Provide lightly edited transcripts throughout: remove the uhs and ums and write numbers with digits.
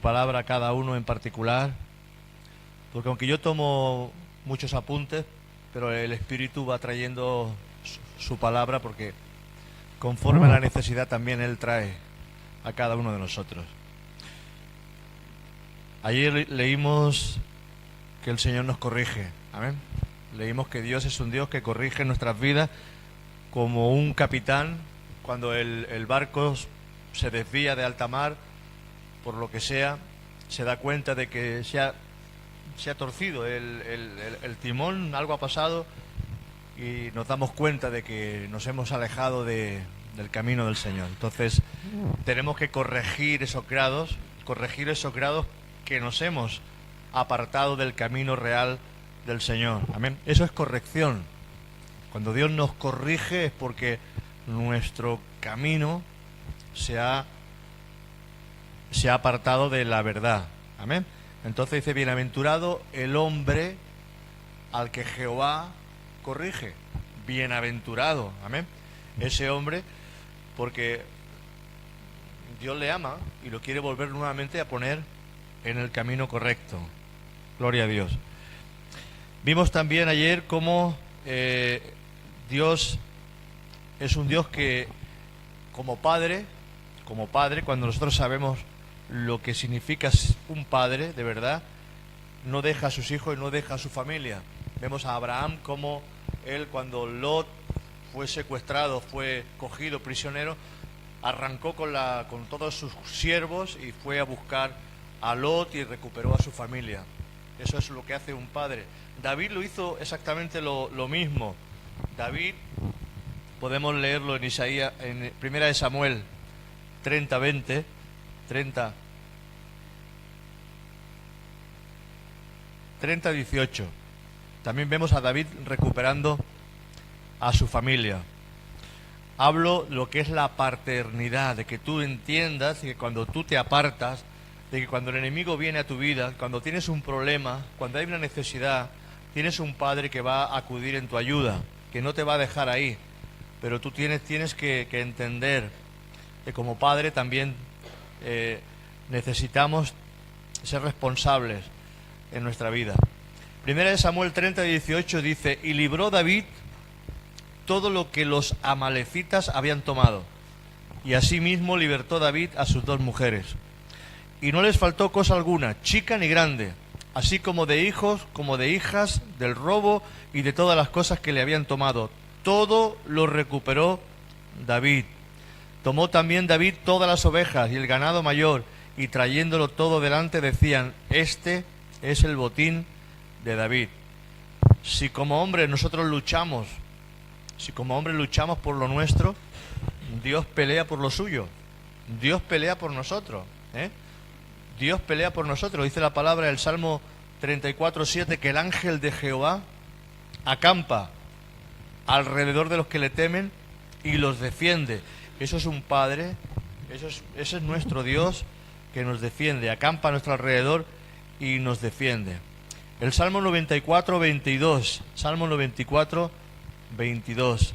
palabra a cada uno en particular, porque aunque yo tomo muchos apuntes, pero el Espíritu va trayendo su palabra, porque conforme a la necesidad también Él trae a cada uno de nosotros. Ayer leímos que el Señor nos corrige, amén. Leímos que Dios es un Dios que corrige nuestras vidas como un capitán cuando el barco se desvía de alta mar, por lo que sea, se da cuenta de que se ha torcido el timón, algo ha pasado, y nos damos cuenta de que nos hemos alejado del camino del Señor. Entonces tenemos que corregir esos grados que nos hemos apartado del camino real del Señor. Amén. Eso es corrección. Cuando Dios nos corrige es porque nuestro camino se ha apartado de la verdad. Amén. Entonces dice, bienaventurado el hombre al que Jehová corrige. Bienaventurado. Amén. Ese hombre, porque Dios le ama y lo quiere volver nuevamente a poner en el camino correcto. Gloria a Dios. Vimos también ayer cómo Dios es un Dios que, como padre, cuando nosotros sabemos lo que significa un padre, de verdad, no deja a sus hijos y no deja a su familia. Vemos a Abraham como él, cuando Lot fue secuestrado, fue cogido prisionero, arrancó con todos sus siervos y fue a buscar a Lot y recuperó a su familia. Eso es lo que hace un padre. David lo hizo exactamente lo mismo. David, podemos leerlo en Isaías, en 1 Samuel 30:20, 30:18. También vemos a David recuperando a su familia. Hablo lo que es la paternidad, de que tú entiendas que cuando tú te apartas, de que cuando el enemigo viene a tu vida, cuando tienes un problema, cuando hay una necesidad, tienes un padre que va a acudir en tu ayuda, que no te va a dejar ahí. Pero tú tienes que entender que como padre también necesitamos ser responsables en nuestra vida. 1 Samuel 30:18 dice, y libró David todo lo que los amalecitas habían tomado, y asimismo libertó David a sus 2 mujeres. Y no les faltó cosa alguna, chica ni grande, así como de hijos, como de hijas, del robo y de todas las cosas que le habían tomado. Todo lo recuperó David. Tomó también David todas las ovejas y el ganado mayor, y trayéndolo todo delante decían, este es el botín de David. Si como hombres nosotros luchamos, por lo nuestro, Dios pelea por lo suyo. Dios pelea por nosotros, Dios pelea por nosotros. Dice la palabra del Salmo 34:7 que el ángel de Jehová acampa alrededor de los que le temen y los defiende. Eso es un Padre, ese es nuestro Dios que nos defiende, acampa a nuestro alrededor y nos defiende. El Salmo 94:22, Salmo 94:22,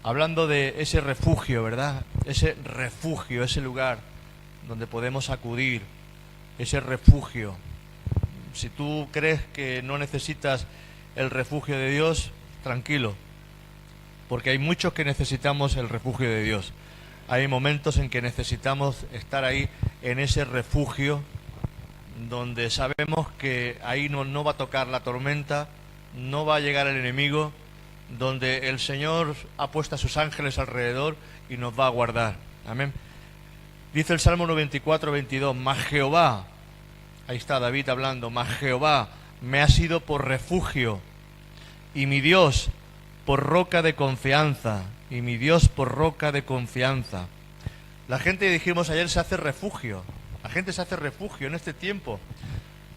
hablando de ese refugio, ¿verdad? Ese refugio, ese lugar donde podemos acudir, ese refugio. Si tú crees que no necesitas el refugio de Dios, tranquilo, porque hay muchos que necesitamos el refugio de Dios. Hay momentos en que necesitamos estar ahí en ese refugio donde sabemos que ahí no va a tocar la tormenta, no va a llegar el enemigo, donde el Señor ha puesto a sus ángeles alrededor y nos va a guardar. Amén. Dice el Salmo 94:22, mas Jehová, ahí está David hablando, mas Jehová me ha sido por refugio y mi Dios por roca de confianza, y mi Dios por roca de confianza. La gente, dijimos ayer, se hace refugio. La gente se hace refugio en este tiempo.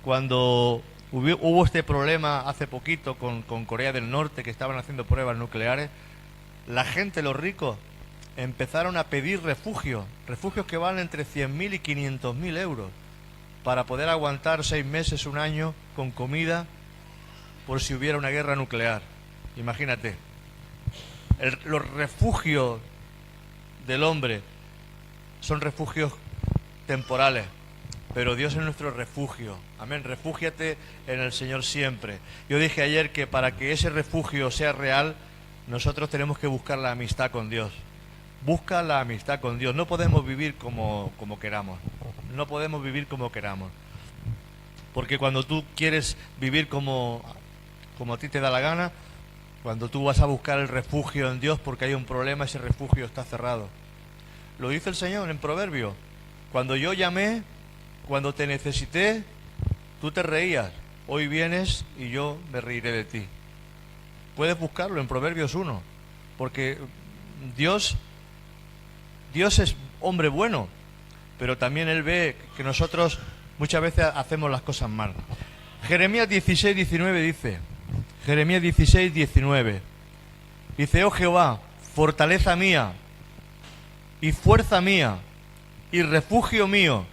Cuando hubo este problema hace poquito con Corea del Norte, que estaban haciendo pruebas nucleares, la gente, los ricos, empezaron a pedir refugios que valen entre 100.000 y 500.000 euros, para poder aguantar 6 meses, un año, con comida, por si hubiera una guerra nuclear. Imagínate. Los refugios del hombre son refugios temporales, pero Dios es nuestro refugio. Amén. Refúgiate en el Señor siempre. Yo dije ayer que para que ese refugio sea real, nosotros tenemos que buscar la amistad con Dios. Busca la amistad con Dios. No podemos vivir como queramos. No podemos vivir como queramos. Porque cuando tú quieres vivir como a ti te da la gana, cuando tú vas a buscar el refugio en Dios porque hay un problema, ese refugio está cerrado. Lo dice el Señor en Proverbios. Cuando yo llamé, cuando te necesité, tú te reías. Hoy vienes y yo me reiré de ti. Puedes buscarlo en Proverbios 1. Porque Dios es hombre bueno, pero también Él ve que nosotros muchas veces hacemos las cosas mal. Jeremías 16:19 dice, Jeremías 16:19, dice: oh Jehová, fortaleza mía, y fuerza mía, y refugio mío,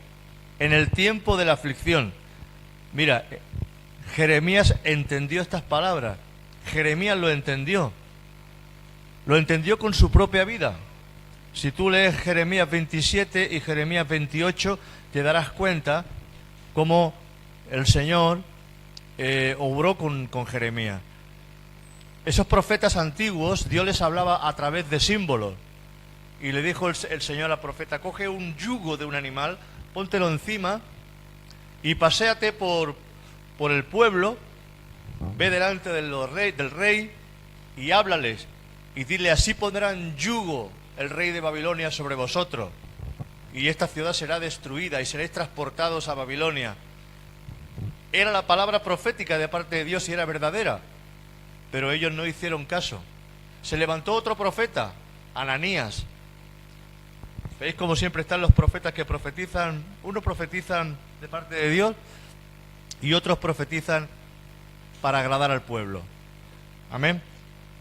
en el tiempo de la aflicción. Mira, Jeremías entendió estas palabras. Jeremías lo entendió con su propia vida. Si tú lees Jeremías 27 y Jeremías 28, te darás cuenta cómo el Señor obró con Jeremías. Esos profetas antiguos, Dios les hablaba a través de símbolos. Y le dijo el Señor al profeta: coge un yugo de un animal, póntelo encima y paséate por el pueblo, ve delante del rey y háblales. Y dile: así pondrán yugo el rey de Babilonia sobre vosotros, y esta ciudad será destruida y seréis transportados a Babilonia. Era la palabra profética de parte de Dios y era verdadera, pero ellos no hicieron caso. Se levantó otro profeta, Ananías. ¿Veis cómo siempre están los profetas que profetizan? Unos profetizan de parte de Dios y otros profetizan para agradar al pueblo. Amén.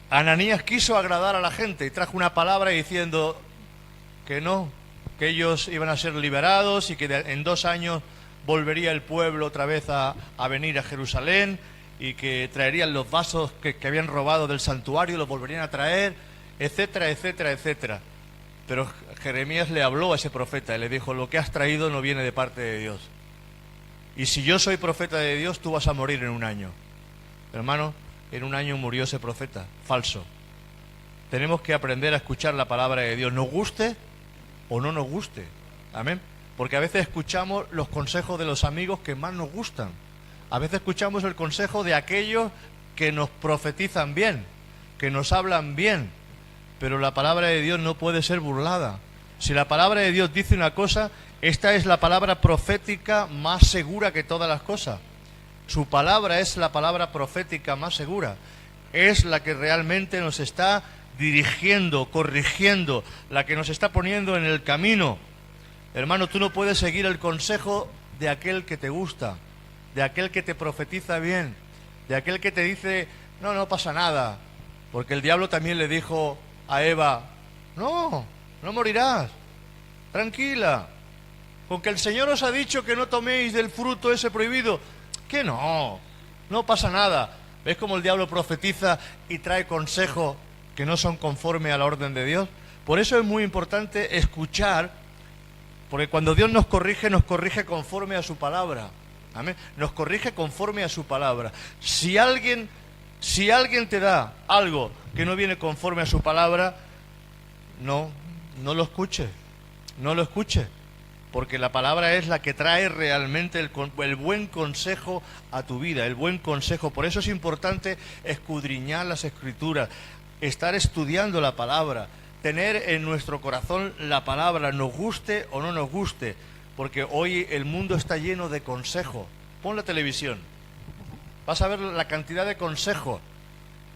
Ananías quiso agradar a la gente y trajo una palabra diciendo que no, que ellos iban a ser liberados y que en 2 años volvería el pueblo otra vez a venir a Jerusalén, y que traerían los vasos que habían robado del santuario, los volverían a traer, etcétera, etcétera, etcétera. Pero Jeremías le habló a ese profeta y le dijo: lo que has traído no viene de parte de Dios. Y si yo soy profeta de Dios, tú vas a morir en 1 año. Hermano, en 1 año murió ese profeta, falso. Tenemos que aprender a escuchar la palabra de Dios, nos guste o no nos guste. Amén. Porque a veces escuchamos los consejos de los amigos que más nos gustan. A veces escuchamos el consejo de aquellos que nos profetizan bien, que nos hablan bien. Pero la palabra de Dios no puede ser burlada. Si la palabra de Dios dice una cosa, esta es la palabra profética más segura que todas las cosas. Su palabra es la palabra profética más segura. Es la que realmente nos está dirigiendo, corrigiendo, la que nos está poniendo en el camino. Hermano, tú no puedes seguir el consejo de aquel que te gusta, de aquel que te profetiza bien, de aquel que te dice: no pasa nada. Porque el diablo también le dijo a Eva: no morirás, tranquila, con que el Señor os ha dicho que no toméis del fruto ese prohibido, que no pasa nada. ¿Ves cómo el diablo profetiza y trae consejos que no son conforme a la orden de Dios? Por eso es muy importante escuchar, porque cuando Dios nos corrige conforme a su palabra. Amén. Nos corrige conforme a su palabra. Si alguien te da algo que no viene conforme a su palabra, no lo escuche. No lo escuche. Porque la palabra es la que trae realmente el buen consejo a tu vida, el buen consejo. Por eso es importante escudriñar las Escrituras, estar estudiando la palabra, tener en nuestro corazón la palabra, nos guste o no nos guste. Porque hoy el mundo está lleno de consejos. Pon la televisión, vas a ver la cantidad de consejos.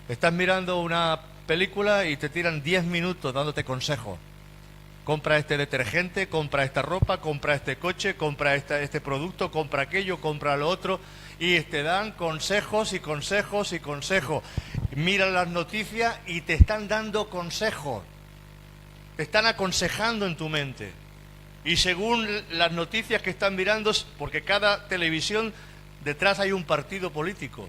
Estás mirando una película y te tiran 10 minutos dándote consejos. Compra este detergente, compra esta ropa, compra este coche, compra este producto, compra aquello, compra lo otro. Y te dan consejos y consejos y consejos. Mira las noticias y te están dando consejos. Te están aconsejando en tu mente. Y según las noticias que están mirando, porque cada televisión detrás hay un partido político.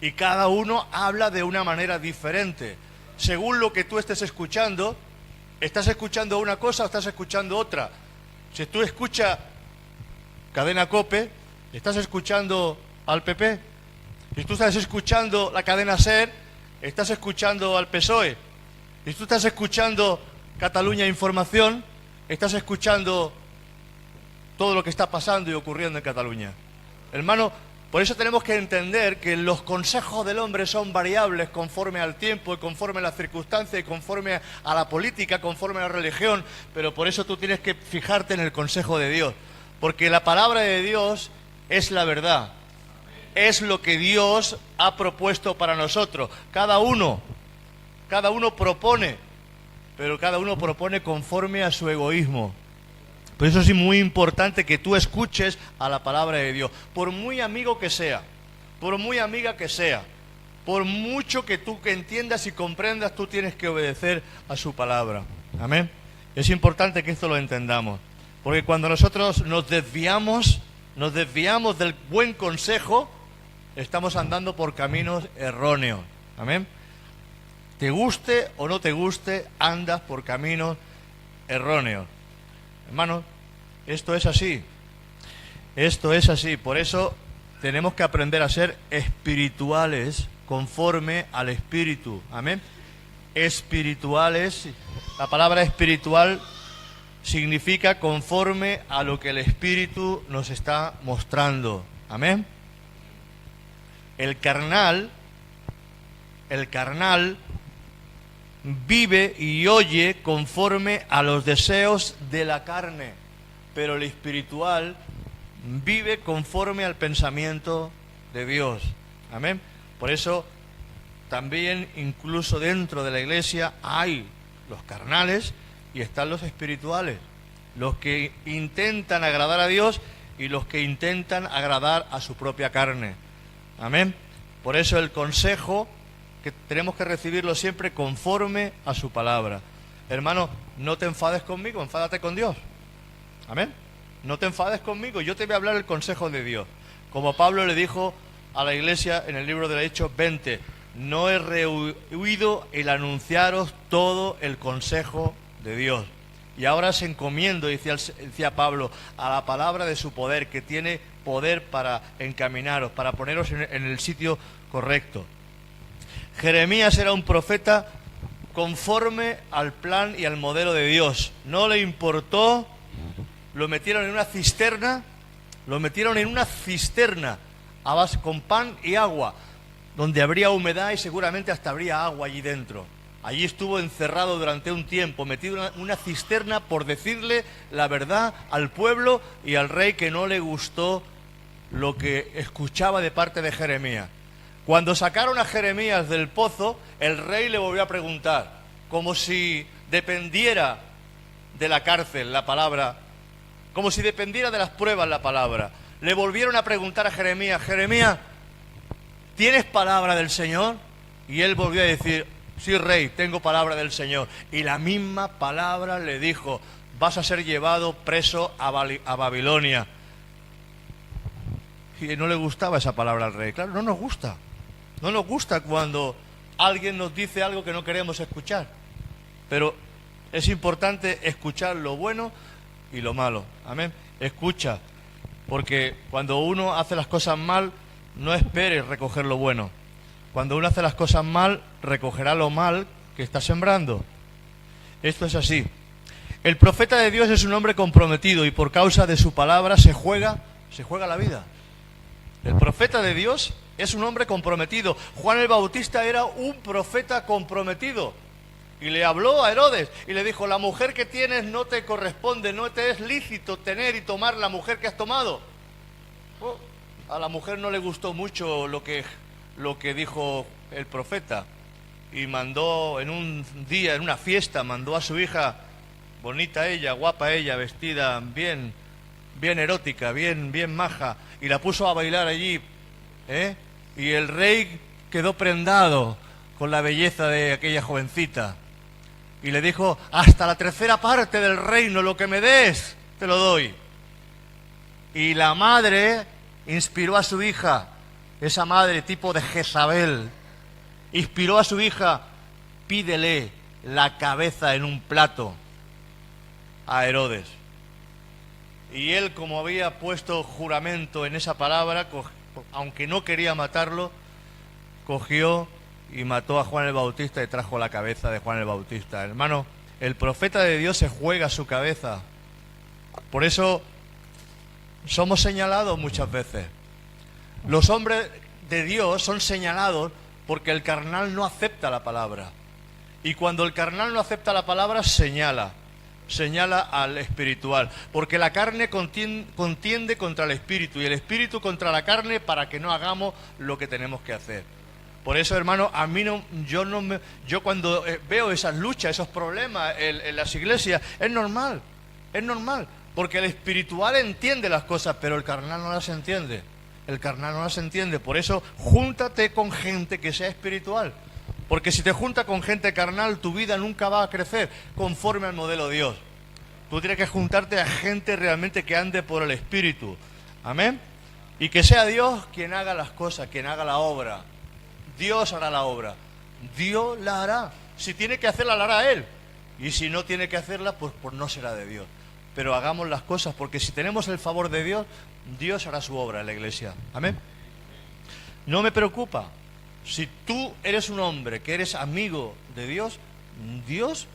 Y cada uno habla de una manera diferente. Según lo que tú estés escuchando, ¿estás escuchando una cosa o estás escuchando otra? Si tú escuchas Cadena COPE, estás escuchando al PP. Si tú estás escuchando la cadena SER, estás escuchando al PSOE. Si tú estás escuchando Cataluña Información, estás escuchando todo lo que está pasando y ocurriendo en Cataluña. Hermano, por eso tenemos que entender que los consejos del hombre son variables conforme al tiempo, y conforme a las circunstancias, y conforme a la política, conforme a la religión, pero por eso tú tienes que fijarte en el consejo de Dios, porque la palabra de Dios es la verdad, es lo que Dios ha propuesto para nosotros. Cada uno propone, pero cada uno propone conforme a su egoísmo. Por eso es muy importante que tú escuches a la palabra de Dios, por muy amigo que sea, por muy amiga que sea, por mucho que tú que entiendas y comprendas, tú tienes que obedecer a su palabra. Amén. Es importante que esto lo entendamos, porque cuando nosotros nos desviamos del buen consejo, estamos andando por caminos erróneos. Amén. Te guste o no te guste, andas por caminos erróneos. Hermanos, esto es así. Esto es así. Por eso tenemos que aprender a ser espirituales conforme al Espíritu. Amén. Espirituales. La palabra espiritual significa conforme a lo que el Espíritu nos está mostrando. Amén. El carnal vive y oye conforme a los deseos de la carne, pero el espiritual vive conforme al pensamiento de Dios. Amén. Por eso también incluso dentro de la iglesia hay los carnales y están los espirituales, los que intentan agradar a Dios y los que intentan agradar a su propia carne. Amén. Por eso el consejo que tenemos que recibirlo siempre conforme a su palabra. Hermano, no te enfades conmigo, enfádate con Dios. Amén. No te enfades conmigo, yo te voy a hablar el consejo de Dios. Como Pablo le dijo a la iglesia en el libro de Hechos 20, no he rehuido el anunciaros todo el consejo de Dios. Y ahora se encomiendo, decía Pablo, a la palabra de su poder, que tiene poder para encaminaros, para poneros en el sitio correcto. Jeremías era un profeta conforme al plan y al modelo de Dios. No le importó, lo metieron en una cisterna, con pan y agua, donde habría humedad y seguramente hasta habría agua allí dentro. Allí estuvo encerrado durante un tiempo, metido en una cisterna por decirle la verdad al pueblo y al rey, que no le gustó lo que escuchaba de parte de Jeremías. Cuando sacaron a Jeremías del pozo, el rey le volvió a preguntar, como si dependiera de la cárcel la palabra, como si dependiera de las pruebas la palabra. Le volvieron a preguntar a Jeremías, Jeremías, ¿tienes palabra del Señor? Y él volvió a decir, sí, rey, tengo palabra del Señor. Y la misma palabra le dijo, vas a ser llevado preso a Babilonia. Y no le gustaba esa palabra al rey. Claro, no nos gusta. No nos gusta cuando alguien nos dice algo que no queremos escuchar. Pero es importante escuchar lo bueno y lo malo. Amén. Escucha, porque cuando uno hace las cosas mal, no esperes recoger lo bueno. Cuando uno hace las cosas mal, recogerá lo mal que está sembrando. Esto es así. El profeta de Dios es un hombre comprometido y por causa de su palabra se juega la vida. El profeta de Dios es un hombre comprometido. Juan el Bautista era un profeta comprometido. Y le habló a Herodes y le dijo, la mujer que tienes no te corresponde, no te es lícito tener y tomar la mujer que has tomado. A la mujer no le gustó mucho lo que dijo el profeta. Y mandó en un día, en una fiesta, mandó a su hija, bonita ella, guapa ella, vestida bien erótica, bien maja, y la puso a bailar allí, y el rey quedó prendado con la belleza de aquella jovencita y le dijo, hasta la tercera parte del reino, lo que me des, te lo doy. Y la madre inspiró a su hija, esa madre tipo de Jezabel, inspiró a su hija, pídele la cabeza en un plato a Herodes. Y él, como había puesto juramento en esa palabra, aunque no quería matarlo, cogió y mató a Juan el Bautista y trajo la cabeza de Juan el Bautista. Hermano, el profeta de Dios se juega su cabeza. Por eso somos señalados muchas veces. Los hombres de Dios son señalados porque el carnal no acepta la palabra. Y cuando el carnal no acepta la palabra, señala al espiritual. Porque la carne contiende contra el espíritu y el espíritu contra la carne para que no hagamos lo que tenemos que hacer. Por eso, hermano, a mí yo cuando veo esas luchas, esos problemas en las iglesias, es normal, porque el espiritual entiende las cosas, pero el carnal no las entiende. Por eso, júntate con gente que sea espiritual. Porque si te juntas con gente carnal, tu vida nunca va a crecer conforme al modelo de Dios. Tú tienes que juntarte a gente realmente que ande por el Espíritu. Amén. Y que sea Dios quien haga las cosas, quien haga la obra. Dios hará la obra. Dios la hará. Si tiene que hacerla, la hará Él. Y si no tiene que hacerla, pues no será de Dios. Pero hagamos las cosas, porque si tenemos el favor de Dios, Dios hará su obra en la iglesia. Amén. No me preocupa. Si tú eres un hombre que eres amigo de Dios, Dios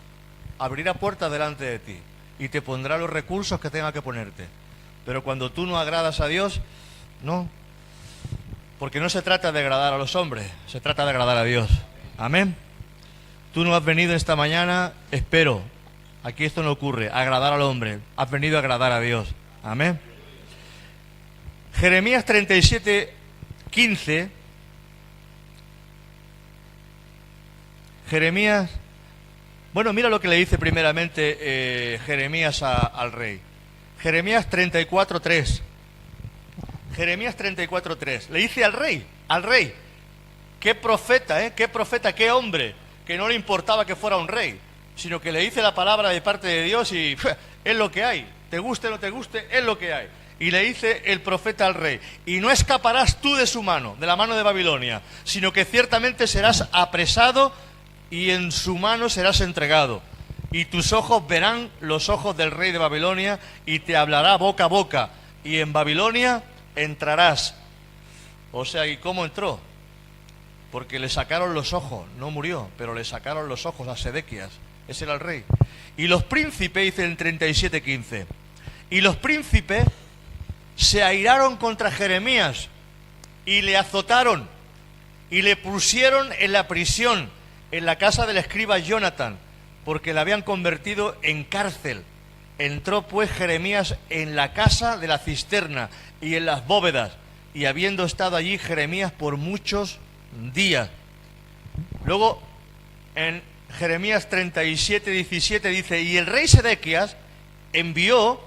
abrirá puertas delante de ti y te pondrá los recursos que tenga que ponerte. Pero cuando tú no agradas a Dios, no. Porque no se trata de agradar a los hombres, se trata de agradar a Dios. Amén. Tú no has venido esta mañana, espero, aquí esto no ocurre, a agradar al hombre, has venido a agradar a Dios. Amén. Jeremías 37, 15. Jeremías, bueno, mira lo que le dice primeramente Jeremías al rey. Jeremías 34:3. Jeremías 34:3. Le dice al rey, qué profeta, qué hombre, que no le importaba que fuera un rey, sino que le dice la palabra de parte de Dios y es lo que hay, te guste o no te guste, es lo que hay. Y le dice el profeta al rey, y no escaparás tú de su mano, de la mano de Babilonia, sino que ciertamente serás apresado y en su mano serás entregado. Y tus ojos verán los ojos del rey de Babilonia y te hablará boca a boca. Y en Babilonia entrarás. O sea, ¿y cómo entró? Porque le sacaron los ojos, no murió, pero le sacaron los ojos a Sedequías. Ese era el rey. Y los príncipes, dice en 37:15, y los príncipes se airaron contra Jeremías y le azotaron y le pusieron en la prisión, en la casa del escriba Jonathan, porque la habían convertido en cárcel. Entró pues Jeremías en la casa de la cisterna y en las bóvedas, y habiendo estado allí Jeremías por muchos días. Luego, en Jeremías 37:17 dice, y el rey Sedequías envió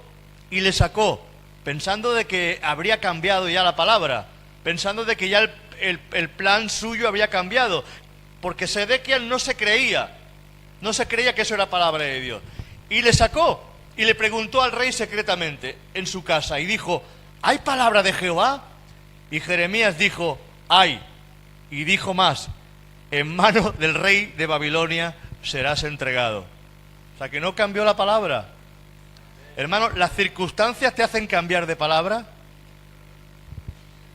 y le sacó, pensando de que habría cambiado ya la palabra, pensando de que ya el plan suyo había cambiado, porque Sedequías no se creía que eso era palabra de Dios. Y le sacó y le preguntó al rey secretamente en su casa y dijo, ¿hay palabra de Jehová? Y Jeremías dijo, hay. Y dijo más, en mano del rey de Babilonia serás entregado. O sea que no cambió la palabra. Hermano, ¿las circunstancias te hacen cambiar de palabra?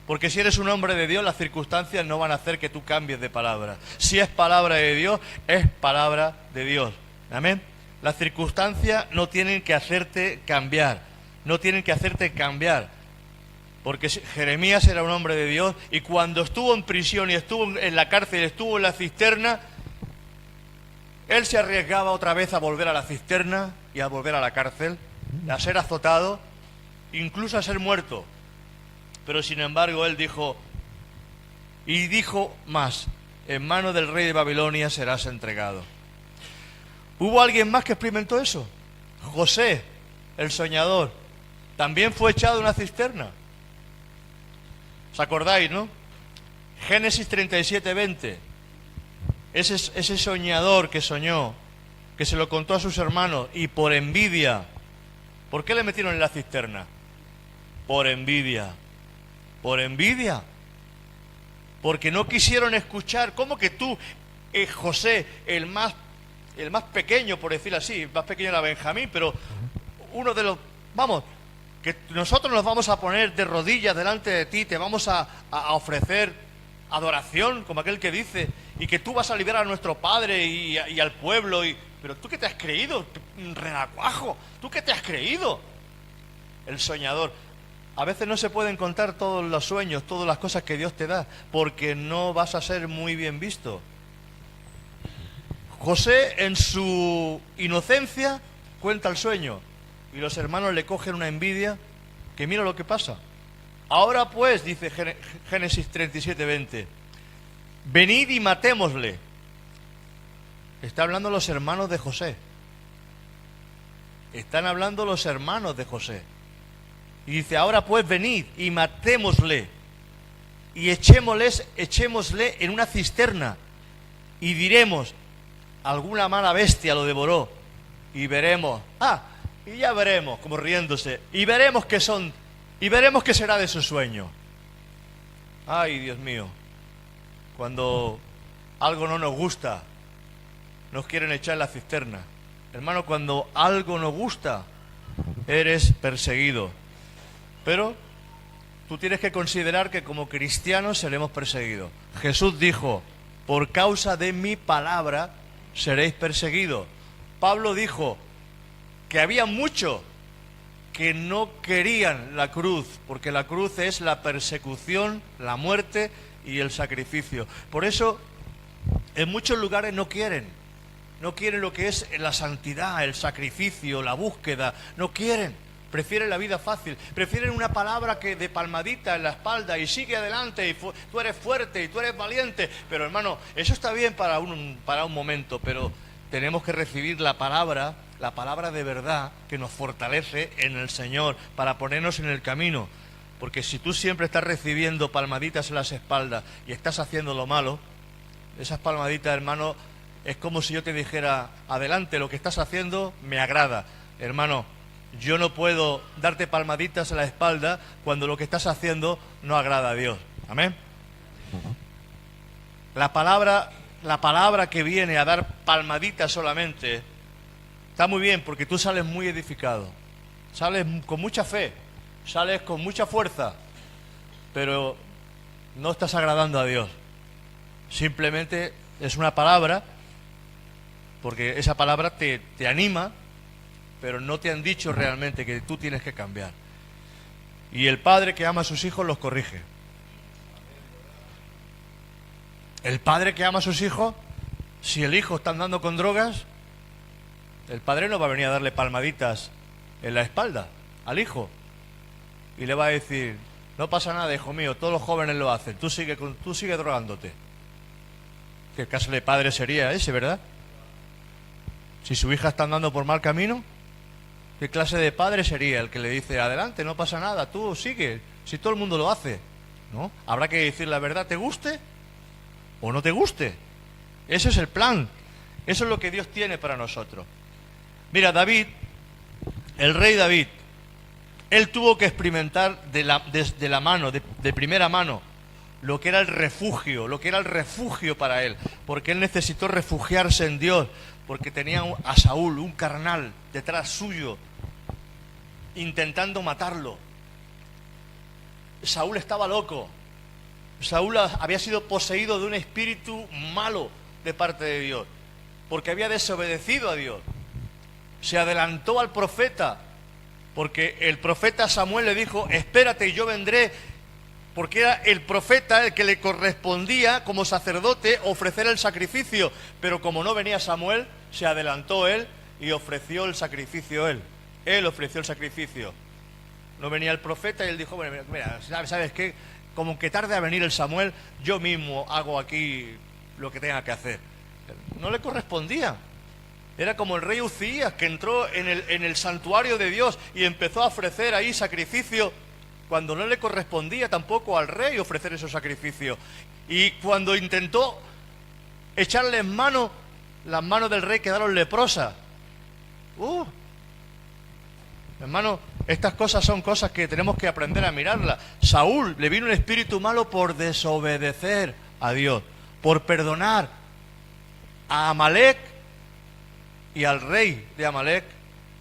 Porque si eres un hombre de Dios, las circunstancias no van a hacer que tú cambies de palabra. Si es palabra de Dios, es palabra de Dios. Amén. Las circunstancias no tienen que hacerte cambiar. Porque Jeremías era un hombre de Dios y cuando estuvo en prisión y estuvo en la cárcel, estuvo en la cisterna, él se arriesgaba otra vez a volver a la cisterna y a volver a la cárcel, a ser azotado, incluso a ser muerto. Pero sin embargo él dijo, y dijo más, en mano del rey de Babilonia serás entregado. ¿Hubo alguien más que experimentó eso? José, el soñador, también fue echado en una cisterna. ¿Os acordáis, no? Génesis 37:20. Ese soñador que soñó, que se lo contó a sus hermanos y por envidia. ¿Por qué le metieron en la cisterna? Por envidia. Por envidia. Porque no quisieron escuchar. ¿Cómo que tú, José, el más pequeño, por decirlo así, el más pequeño era Benjamín, pero uno de los, vamos, que nosotros nos vamos a poner de rodillas delante de ti, te vamos a ofrecer adoración, como aquel que dice, y que tú vas a liberar a nuestro Padre y al pueblo. Pero ¿tú qué te has creído, renacuajo? ¿Tú qué te has creído? El soñador. A veces no se pueden contar todos los sueños, todas las cosas que Dios te da, porque no vas a ser muy bien visto. José, en su inocencia, cuenta el sueño, y los hermanos le cogen una envidia, que mira lo que pasa. Ahora pues, dice Génesis 37:20, venid y matémosle. Está hablando los hermanos de José. Están hablando los hermanos de José. Y dice, ahora pues venid y matémosle, y echémosle en una cisterna, y diremos, alguna mala bestia lo devoró, y veremos, y ya veremos, como riéndose, y veremos qué son, y veremos qué será de su sueño. Ay, Dios mío, cuando algo no nos gusta, nos quieren echar en la cisterna. Hermano, cuando algo nos gusta, eres perseguido. Pero tú tienes que considerar que como cristianos seremos perseguidos. Jesús dijo, por causa de mi palabra seréis perseguidos. Pablo dijo que había muchos que no querían la cruz, porque la cruz es la persecución, la muerte y el sacrificio. Por eso en muchos lugares no quieren lo que es la santidad, el sacrificio, la búsqueda, no quieren. Prefieren la vida fácil, prefieren una palabra que de palmadita en la espalda y sigue adelante y tú eres fuerte y tú eres valiente. Pero hermano, eso está bien para un momento, pero tenemos que recibir la palabra de verdad que nos fortalece en el Señor para ponernos en el camino. Porque si tú siempre estás recibiendo palmaditas en las espaldas y estás haciendo lo malo, esas palmaditas, hermano, es como si yo te dijera, adelante, lo que estás haciendo me agrada. Hermano, yo no puedo darte palmaditas en la espalda cuando lo que estás haciendo no agrada a Dios. Amén. La palabra que viene a dar palmaditas solamente está muy bien, porque tú sales muy edificado, sales con mucha fe, sales con mucha fuerza, pero no estás agradando a Dios. Simplemente es una palabra, porque esa palabra te anima, pero no te han dicho realmente que tú tienes que cambiar. Y el padre que ama a sus hijos los corrige. El padre que ama a sus hijos, si el hijo está andando con drogas, el padre no va a venir a darle palmaditas en la espalda al hijo y le va a decir, no pasa nada, hijo mío, todos los jóvenes lo hacen, tú sigue drogándote. ¿Qué clase de padre sería ese, verdad? Si su hija está andando por mal camino, ¿qué clase de padre sería el que le dice, adelante, no pasa nada, tú sigue, si todo el mundo lo hace? ¿No? Habrá que decir la verdad, te guste o no te guste. Ese es el plan, eso es lo que Dios tiene para nosotros. Mira, David, el rey David, él tuvo que experimentar de primera mano, lo que era el refugio para él, porque él necesitó refugiarse en Dios, porque tenía a Saúl, un carnal, detrás suyo, intentando matarlo. Saúl estaba loco. Saúl había sido poseído de un espíritu malo de parte de Dios, porque había desobedecido a Dios. Se adelantó al profeta, porque el profeta Samuel le dijo, espérate y yo vendré, porque era el profeta el que le correspondía como sacerdote ofrecer el sacrificio, pero como no venía Samuel, se adelantó él y ofreció el sacrificio él ofreció el sacrificio. No venía el profeta y él dijo, bueno, mira, ¿sabes qué? Como que tarde a venir el Samuel, yo mismo hago aquí lo que tenga que hacer. No le correspondía. Era como el rey Uzías, que entró en el santuario de Dios y empezó a ofrecer ahí sacrificio cuando no le correspondía tampoco al rey ofrecer esos sacrificios. Y cuando intentó echarle en mano, las manos del rey quedaron leprosas. Hermano, estas cosas son cosas que tenemos que aprender a mirarlas. Saúl le vino un espíritu malo por desobedecer a Dios, por perdonar a Amalek y al rey de Amalek,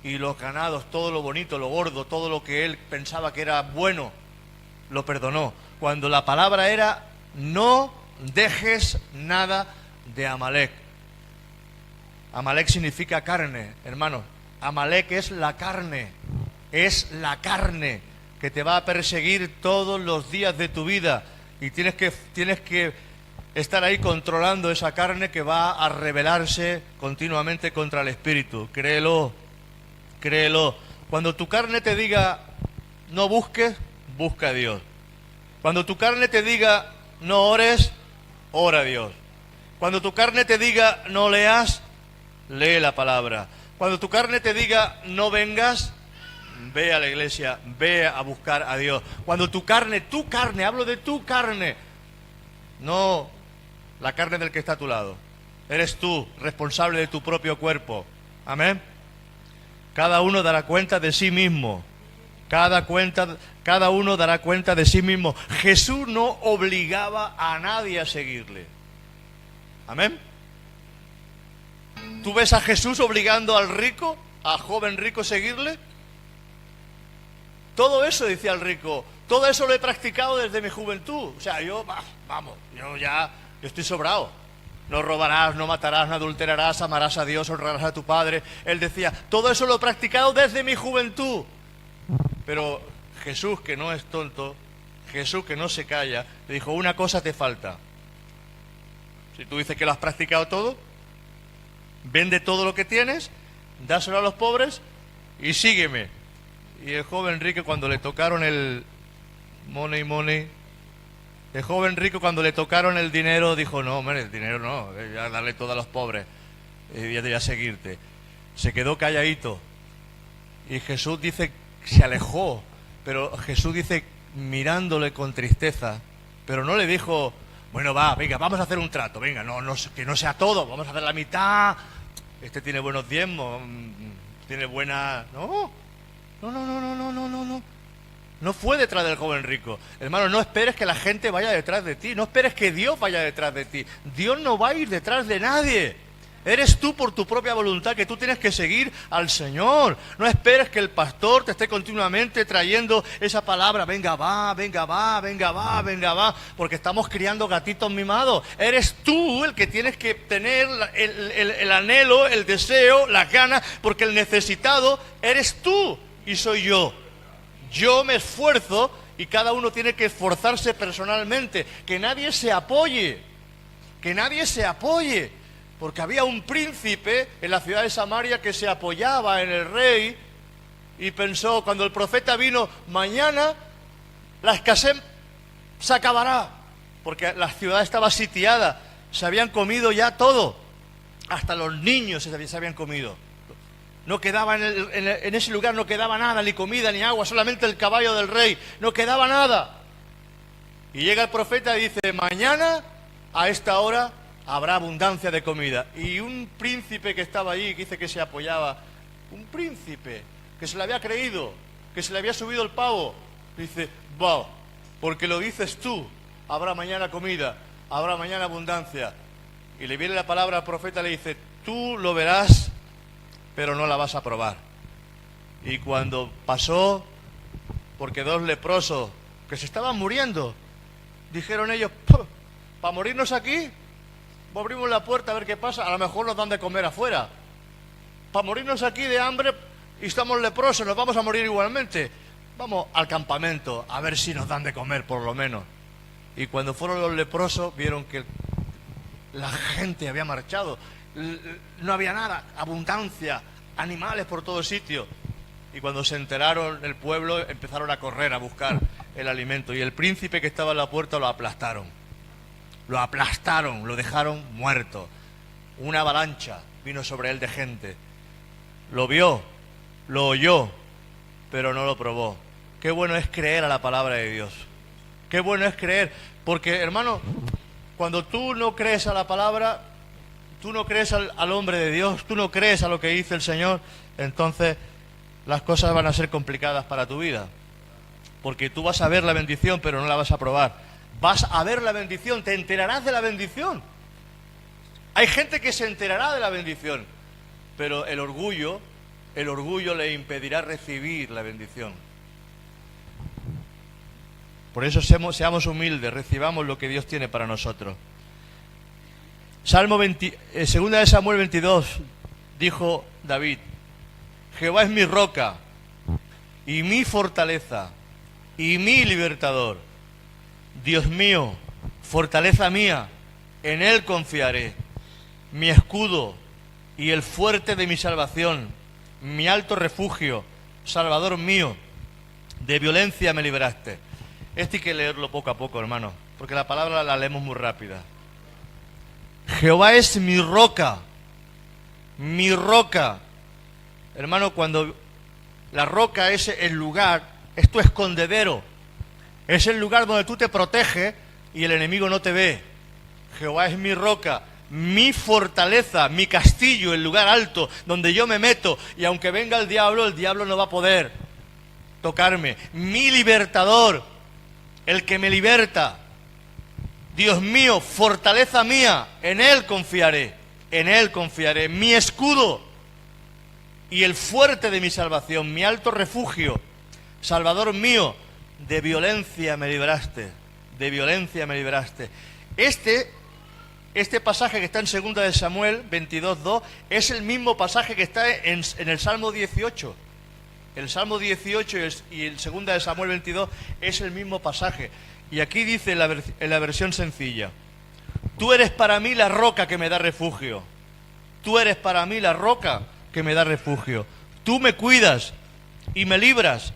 y los ganados, todo lo bonito, lo gordo, todo lo que él pensaba que era bueno, lo perdonó. Cuando la palabra era: no dejes nada de Amalek. Amalek significa carne, hermanos. Amalek es la carne que te va a perseguir todos los días de tu vida, y tienes que estar ahí controlando esa carne que va a rebelarse continuamente contra el espíritu. Créelo. Cuando tu carne te diga no busques, busca a Dios. Cuando tu carne te diga no ores, ora a Dios. Cuando tu carne te diga no leas, lee la palabra. Cuando tu carne te diga no vengas, ve a la iglesia, ve a buscar a Dios. Cuando tu carne, hablo de tu carne, no la carne del que está a tu lado. Eres tú, responsable de tu propio cuerpo. Amén. Cada uno dará cuenta de sí mismo. Cada uno dará cuenta de sí mismo. Jesús no obligaba a nadie a seguirle. Amén. ¿Tú ves a Jesús obligando al rico, al joven rico, a seguirle? Todo eso, decía el rico, todo eso lo he practicado desde mi juventud. O sea, yo estoy sobrado. No robarás, no matarás, no adulterarás, amarás a Dios, honrarás a tu padre. Él decía, todo eso lo he practicado desde mi juventud. Pero Jesús, que no es tonto, Jesús, que no se calla, le dijo: una cosa te falta. Si tú dices que lo has practicado todo, vende todo lo que tienes, dáselo a los pobres y sígueme. Y el joven rico, cuando le tocaron el money, el joven rico, cuando le tocaron el dinero, dijo: no, hombre, el dinero no, voy a darle todo a los pobres y ya te voy a seguirte. Se quedó calladito. Y Jesús dice que se alejó, pero Jesús dice, mirándole con tristeza, pero no le dijo: bueno, venga, vamos a hacer un trato, venga, que no sea todo, vamos a hacer la mitad, este tiene buenos diezmos, tiene buena... No. No fue detrás del joven rico. Hermano, no esperes que la gente vaya detrás de ti, no esperes que Dios vaya detrás de ti. Dios no va a ir detrás de nadie. Eres tú, por tu propia voluntad, que tú tienes que seguir al Señor. No esperes que el pastor te esté continuamente trayendo esa palabra: venga va, porque estamos criando gatitos mimados. Eres tú el que tienes que tener el anhelo, el deseo, las ganas, porque el necesitado eres tú y soy yo. Yo me esfuerzo y cada uno tiene que esforzarse personalmente. Que nadie se apoye. Porque había un príncipe en la ciudad de Samaria que se apoyaba en el rey y pensó, cuando el profeta vino: mañana la escasez se acabará, porque la ciudad estaba sitiada, se habían comido ya todo, hasta los niños se habían comido. No quedaba en ese lugar, no quedaba nada, ni comida ni agua, solamente el caballo del rey, no quedaba nada. Y llega el profeta y dice: mañana a esta hora habrá abundancia de comida. Y un príncipe que estaba allí, que dice que se apoyaba, un príncipe que se le había creído, que se le había subido el pavo, dice: porque lo dices tú, habrá mañana comida, habrá mañana abundancia. Y le viene la palabra al profeta, le dice: tú lo verás, pero no la vas a probar. Y cuando pasó, porque dos leprosos que se estaban muriendo, dijeron ellos: ¿para morirnos aquí? Abrimos la puerta a ver qué pasa, a lo mejor nos dan de comer afuera. Para morirnos aquí de hambre y estamos leprosos, nos vamos a morir igualmente. Vamos al campamento a ver si nos dan de comer por lo menos. Y cuando fueron los leprosos vieron que la gente había marchado, no había nada, abundancia, animales por todo sitio. Y cuando se enteraron el pueblo, empezaron a correr a buscar el alimento, y el príncipe que estaba en la puerta lo aplastaron, lo dejaron muerto. Una avalancha vino sobre él de gente. Lo vio, lo oyó, pero no lo probó. Qué bueno es creer a la palabra de Dios. Qué bueno es creer, porque, hermano, cuando tú no crees a la palabra, tú no crees al hombre de Dios, tú no crees a lo que dice el Señor, entonces las cosas van a ser complicadas para tu vida. Porque tú vas a ver la bendición, pero no la vas a probar. Vas a ver la bendición, te enterarás de la bendición. Hay gente que se enterará de la bendición, pero el orgullo el orgullo le impedirá recibir la bendición. Por eso seamos humildes, recibamos lo que Dios tiene para nosotros. Segunda de Samuel 22, dijo David: Jehová es mi roca y mi fortaleza y mi libertador. Dios mío, fortaleza mía, en Él confiaré. Mi escudo y el fuerte de mi salvación, mi alto refugio, Salvador mío, de violencia me libraste. Hay que leerlo poco a poco, hermano, porque la palabra la leemos muy rápida. Jehová es mi roca, mi roca. Hermano, cuando la roca es el lugar, es tu escondedero, es el lugar donde tú te proteges y el enemigo no te ve. Jehová es mi roca, mi fortaleza, mi castillo, el lugar alto donde yo me meto, y aunque venga el diablo no va a poder tocarme. Mi libertador, el que me liberta. Dios mío, fortaleza mía, en Él confiaré, en Él confiaré. Mi escudo y el fuerte de mi salvación, mi alto refugio, Salvador mío, de violencia me libraste, de violencia me libraste. Este pasaje que está en 2 de Samuel 22:2 es el mismo pasaje que está en el Salmo 18. El Salmo 18 y el 2 de Samuel 22 es el mismo pasaje. Y aquí dice en la versión sencilla: tú eres para mí la roca que me da refugio. Tú eres para mí la roca que me da refugio. Tú me cuidas y me libras.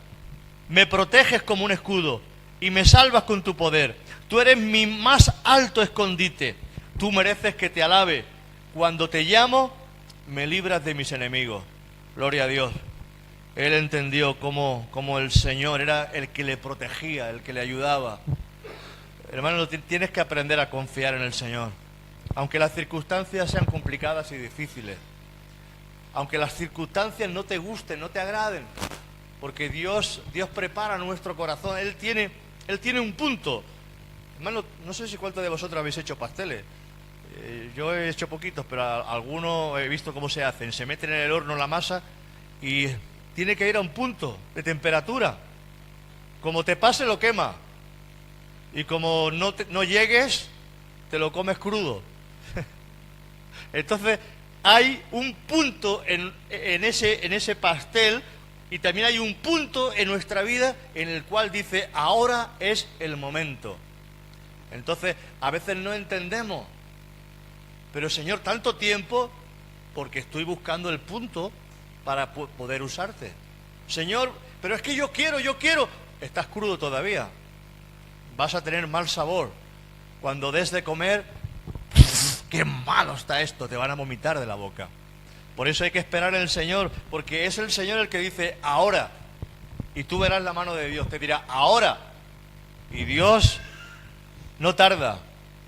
Me proteges como un escudo y me salvas con tu poder. Tú eres mi más alto escondite. Tú mereces que te alabe. Cuando te llamo, me libras de mis enemigos. Gloria a Dios. Él entendió cómo el Señor era el que le protegía, el que le ayudaba. Hermano, tienes que aprender a confiar en el Señor. Aunque las circunstancias sean complicadas y difíciles. Aunque las circunstancias no te gusten, no te agraden. Porque Dios prepara nuestro corazón. Él tiene un punto. Hermano, no sé si cuántos de vosotros habéis hecho pasteles. Yo he hecho poquitos, pero algunos he visto cómo se hacen. Se meten en el horno la masa y tiene que ir a un punto de temperatura. Como te pase, lo quema. Y como no llegues, te lo comes crudo. Entonces, hay un punto en ese pastel, y también hay un punto en nuestra vida en el cual dice: ahora es el momento. Entonces, a veces no entendemos. Pero Señor, tanto tiempo, porque estoy buscando el punto para poder usarte. Señor, pero es que yo quiero. Estás crudo todavía. Vas a tener mal sabor. Cuando des de comer, ¡qué malo está esto! Te van a vomitar de la boca. Por eso hay que esperar en el Señor, porque es el Señor el que dice: ahora. Y tú verás la mano de Dios, te dirá: ahora. Y Dios no tarda.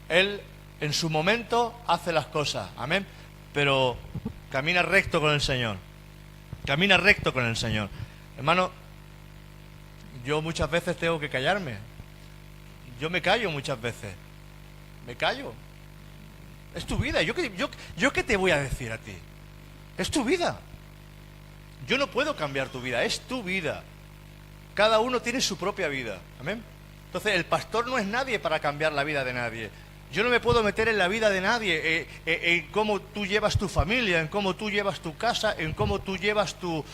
Él en su momento hace las cosas. Amén. Pero camina recto con el Señor. Camina recto con el Señor. Hermano, yo muchas veces tengo que callarme. Yo me callo muchas veces. Me callo. Es tu vida. ¿Yo qué te voy a decir a ti? Es tu vida. Yo no puedo cambiar tu vida. Es tu vida. Cada uno tiene su propia vida. Amén. Entonces, el pastor no es nadie para cambiar la vida de nadie. Yo no me puedo meter en la vida de nadie, en cómo tú llevas tu familia, en cómo tú llevas tu casa, en cómo tú llevas tu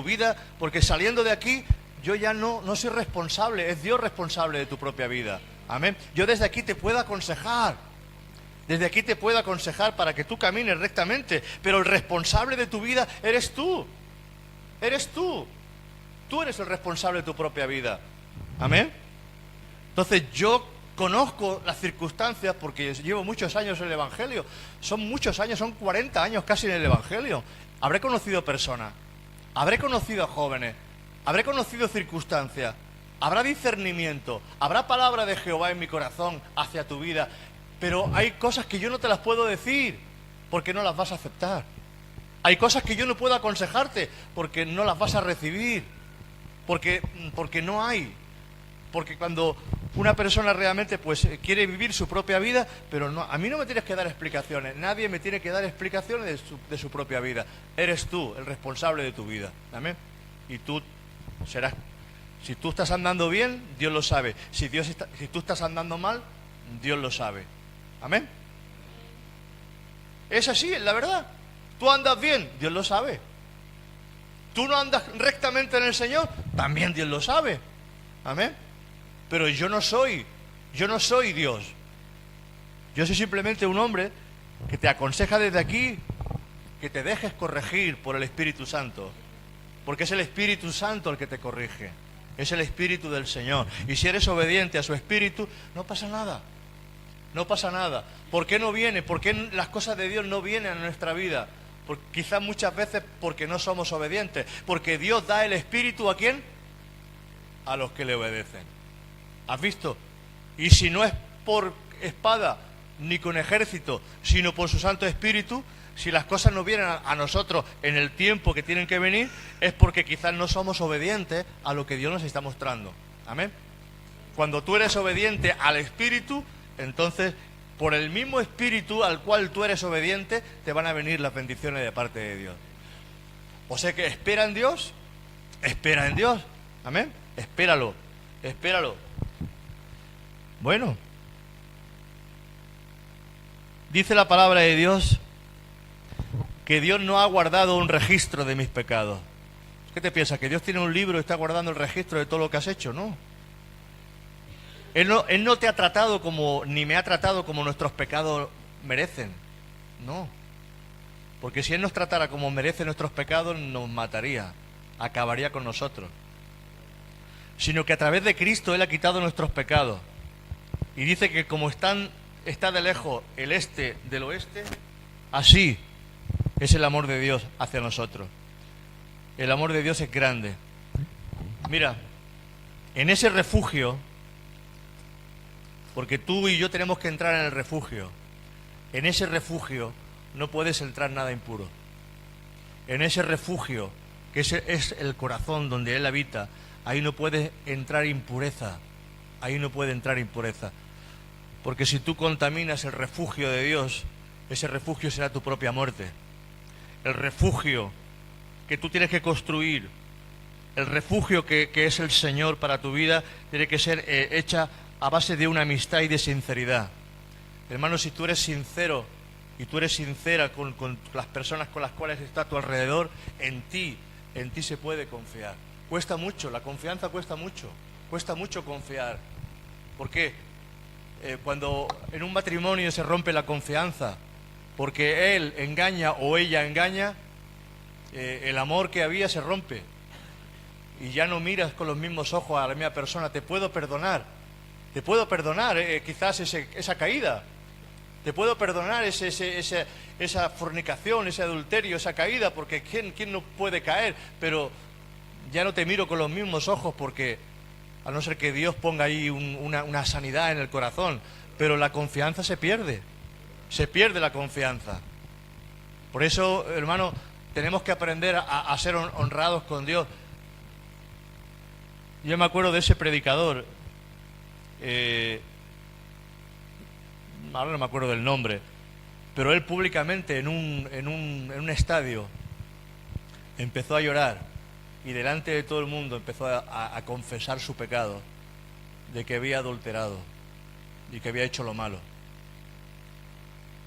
vida, porque saliendo de aquí, yo ya no soy responsable, es Dios responsable de tu propia vida. Amén. Yo desde aquí te puedo aconsejar, para que tú camines rectamente, pero el responsable de tu vida eres tú. Tú eres el responsable de tu propia vida. Amén. Entonces yo conozco las circunstancias porque llevo muchos años en el Evangelio. Son muchos años, son 40 años casi en el Evangelio. Habré conocido personas, habré conocido a jóvenes, habré conocido circunstancias, habrá discernimiento, habrá palabra de Jehová en mi corazón hacia tu vida. Pero hay cosas que yo no te las puedo decir porque no las vas a aceptar. Hay cosas que yo no puedo aconsejarte porque no las vas a recibir. Porque no hay. Porque cuando una persona realmente pues quiere vivir su propia vida, pero no, a mí no me tienes que dar explicaciones, nadie me tiene que dar explicaciones de su propia vida. Eres tú el responsable de tu vida. Amén. Y tú serás, si tú estás andando bien, Dios lo sabe. Si tú estás andando mal, Dios lo sabe. Amén. Es así, es la verdad. Tú andas bien, Dios lo sabe. Tú no andas rectamente en el Señor, también Dios lo sabe. Amén. Pero yo no soy Dios. Yo soy simplemente un hombre que te aconseja desde aquí que te dejes corregir por el Espíritu Santo. Porque es el Espíritu Santo el que te corrige. Es el Espíritu del Señor. Y si eres obediente a su Espíritu, no pasa nada. No pasa nada. ¿Por qué no viene? ¿Por qué las cosas de Dios no vienen a nuestra vida? Quizás muchas veces porque no somos obedientes. Porque Dios da el Espíritu ¿a quién? A los que le obedecen. ¿Has visto? Y si no es por espada ni con ejército, sino por su Santo Espíritu, si las cosas no vienen a nosotros en el tiempo que tienen que venir, es porque quizás no somos obedientes a lo que Dios nos está mostrando. Amén. Cuando tú eres obediente al Espíritu, entonces por el mismo Espíritu al cual tú eres obediente, te van a venir las bendiciones de parte de Dios. O sea que espera en Dios. Amén. Espéralo. Bueno, dice la palabra de Dios que Dios no ha guardado un registro de mis pecados. ¿Qué te piensas? ¿Que Dios tiene un libro y está guardando el registro de todo lo que has hecho? No. Él no te ha tratado ni me ha tratado como nuestros pecados merecen. No. Porque si Él nos tratara como merecen nuestros pecados, nos mataría, acabaría con nosotros. Sino que a través de Cristo Él ha quitado nuestros pecados. Y dice que como está de lejos el este del oeste, así es el amor de Dios hacia nosotros. El amor de Dios es grande. Mira, en ese refugio, porque tú y yo tenemos que entrar en el refugio, en ese refugio no puedes entrar nada impuro. En ese refugio, que es el corazón donde Él habita, ahí no puede entrar impureza. Ahí no puede entrar impureza. Porque si tú contaminas el refugio de Dios, ese refugio será tu propia muerte. El refugio que tú tienes que construir, el refugio que es el Señor para tu vida, tiene que ser hecha a base de una amistad y de sinceridad. Hermano, si tú eres sincero y tú eres sincera con las personas con las cuales está a tu alrededor, en ti se puede confiar. Cuesta mucho, la confianza cuesta mucho confiar. ¿Por qué? Cuando en un matrimonio se rompe la confianza, porque él engaña o ella engaña, el amor que había se rompe. Y ya no miras con los mismos ojos a la misma persona. Te puedo perdonar quizás esa caída. Te puedo perdonar esa fornicación, ese adulterio, esa caída, porque ¿quién no puede caer? Pero ya no te miro con los mismos ojos, porque a no ser que Dios ponga ahí una sanidad en el corazón, pero la confianza se pierde la confianza. Por eso, hermano, tenemos que aprender a ser honrados con Dios. Yo me acuerdo de ese predicador, ahora no me acuerdo del nombre, pero él públicamente en un estadio empezó a llorar y delante de todo el mundo empezó a confesar su pecado de que había adulterado y que había hecho lo malo.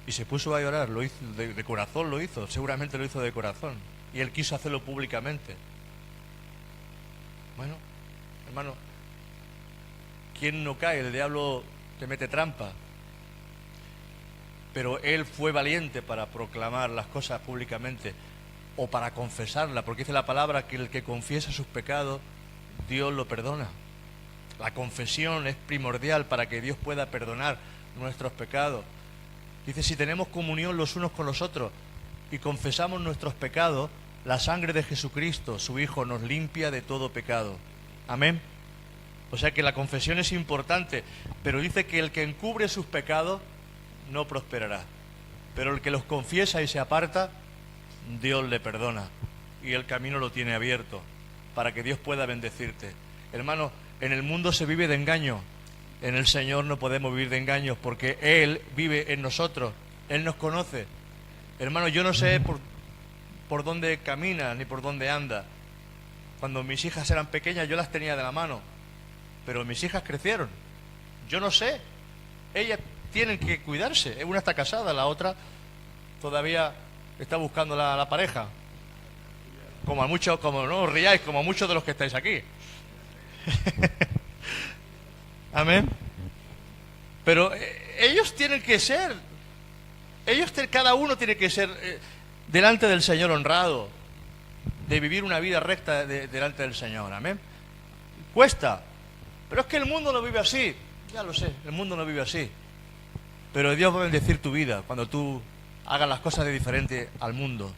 Y se puso a llorar, lo hizo de corazón, seguramente lo hizo de corazón, y él quiso hacerlo públicamente. Bueno, hermano, ¿quién no cae? El diablo te mete trampa. Pero él fue valiente para proclamar las cosas públicamente, o para confesarla, porque dice la palabra que el que confiesa sus pecados, Dios lo perdona. La confesión es primordial para que Dios pueda perdonar nuestros pecados. Dice, si tenemos comunión los unos con los otros y confesamos nuestros pecados, la sangre de Jesucristo, su Hijo, nos limpia de todo pecado. Amén. O sea que la confesión es importante, pero dice que el que encubre sus pecados no prosperará. Pero el que los confiesa y se aparta, Dios le perdona. Y el camino lo tiene abierto para que Dios pueda bendecirte. Hermano, en el mundo se vive de engaño. En el Señor no podemos vivir de engaños porque Él vive en nosotros. Él nos conoce. Hermano, yo no sé por dónde camina ni por dónde anda. Cuando mis hijas eran pequeñas yo las tenía de la mano, pero mis hijas crecieron. Yo no sé. Ellas tienen que cuidarse. Una está casada, la otra todavía está buscando la pareja. Como no os riáis, como muchos de los que estáis aquí. Amén. Pero ellos tienen que ser, cada uno tiene que ser delante del Señor honrado, de vivir una vida recta delante del Señor. Amén. Cuesta, pero es que el mundo no vive así. Ya lo sé, el mundo no vive así. Pero Dios va a bendecir tu vida cuando tú hagas las cosas de diferente al mundo.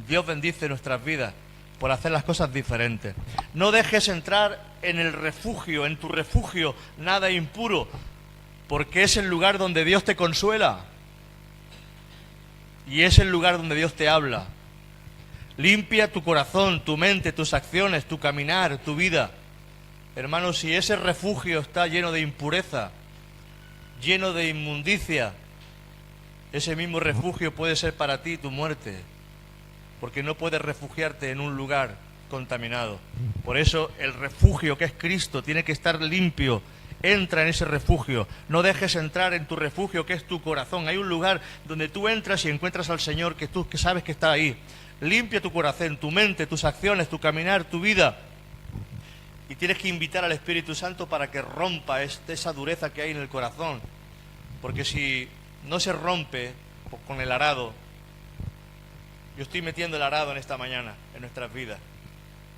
Dios bendice nuestras vidas por hacer las cosas diferentes. No dejes entrar en el refugio, en tu refugio, nada impuro, porque es el lugar donde Dios te consuela y es el lugar donde Dios te habla. Limpia tu corazón, tu mente, tus acciones, tu caminar, tu vida. Hermanos, si ese refugio está lleno de impureza, lleno de inmundicia, ese mismo refugio puede ser para ti tu muerte, porque no puedes refugiarte en un lugar contaminado. Por eso el refugio que es Cristo tiene que estar limpio. Entra en ese refugio, no dejes entrar en tu refugio que es tu corazón. Hay un lugar donde tú entras y encuentras al Señor que tú que sabes que está ahí. Limpia tu corazón, tu mente, tus acciones, tu caminar, tu vida. Y tienes que invitar al Espíritu Santo para que rompa esa dureza que hay en el corazón. Porque si no se rompe con el arado, yo estoy metiendo el arado en esta mañana, en nuestras vidas.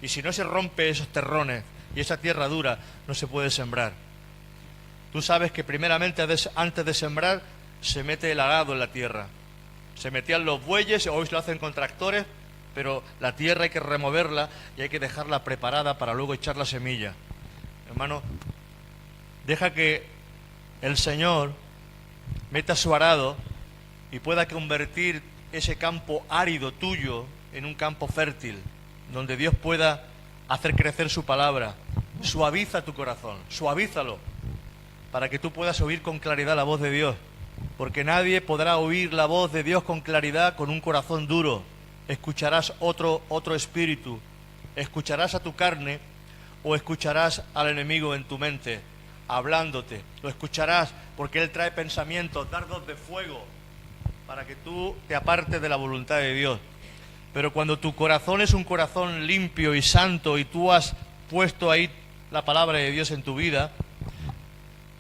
Y si no se rompe esos terrones y esa tierra dura, no se puede sembrar. Tú sabes que primeramente antes de sembrar se mete el arado en la tierra. Se metían los bueyes, hoy lo hacen con tractores, pero la tierra hay que removerla y hay que dejarla preparada para luego echar la semilla. Hermano, deja que el Señor meta su arado y pueda convertir ese campo árido tuyo en un campo fértil, donde Dios pueda hacer crecer su palabra. Suaviza tu corazón, suavízalo, para que tú puedas oír con claridad la voz de Dios, porque nadie podrá oír la voz de Dios con claridad con un corazón duro. Escucharás otro espíritu, escucharás a tu carne o escucharás al enemigo en tu mente, hablándote. Lo escucharás porque él trae pensamientos, dardos de fuego, para que tú te apartes de la voluntad de Dios. Pero cuando tu corazón es un corazón limpio y santo y tú has puesto ahí la palabra de Dios en tu vida,